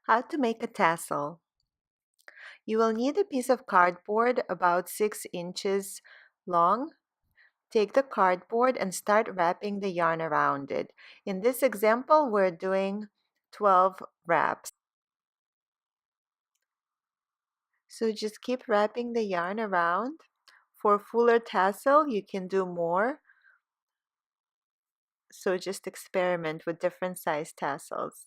How to make a tassel. You will need a piece of cardboard about 6 inches long. Take the cardboard and start wrapping the yarn around it. In this example, we're doing 12 wraps. So just keep wrapping the yarn around. For fuller tassel, you can do more. So just experiment with different size tassels.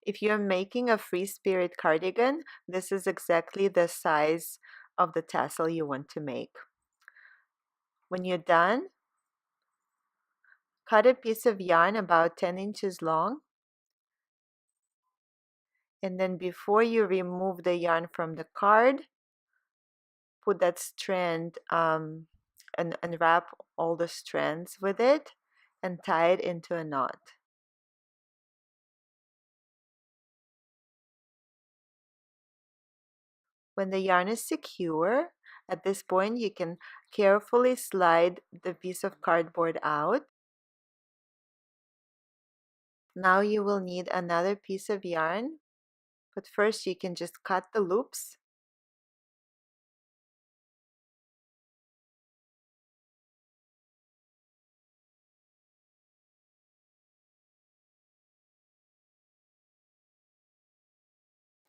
If you're making a free spirit cardigan, this is exactly the size of the tassel you want to make. When you're done, cut a piece of yarn about 10 inches long, and then before you remove the yarn from the card, put that strand and wrap all the strands with it and tie it into a knot. When the yarn is secure, at this point you can carefully slide the piece of cardboard out. Now you will need another piece of yarn, but first you can just cut the loops.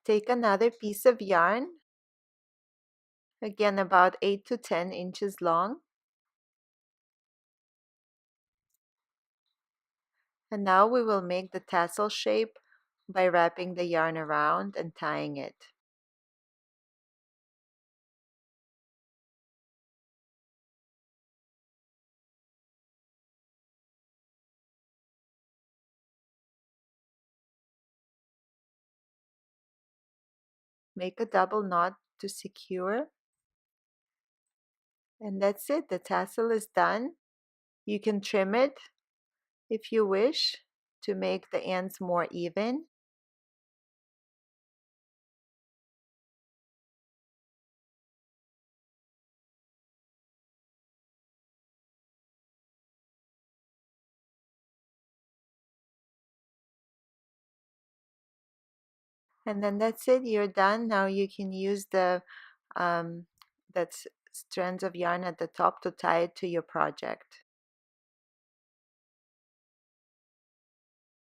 Take another piece of yarn, again about 8 to 10 inches long. And now we will make the tassel shape by wrapping the yarn around and tying it. Make a double knot to secure. And that's it, the tassel is done. You can trim it if you wish to make the ends more even. And then that's it, you're done. Now you can use the um, that's strands of yarn at the top to tie it to your project.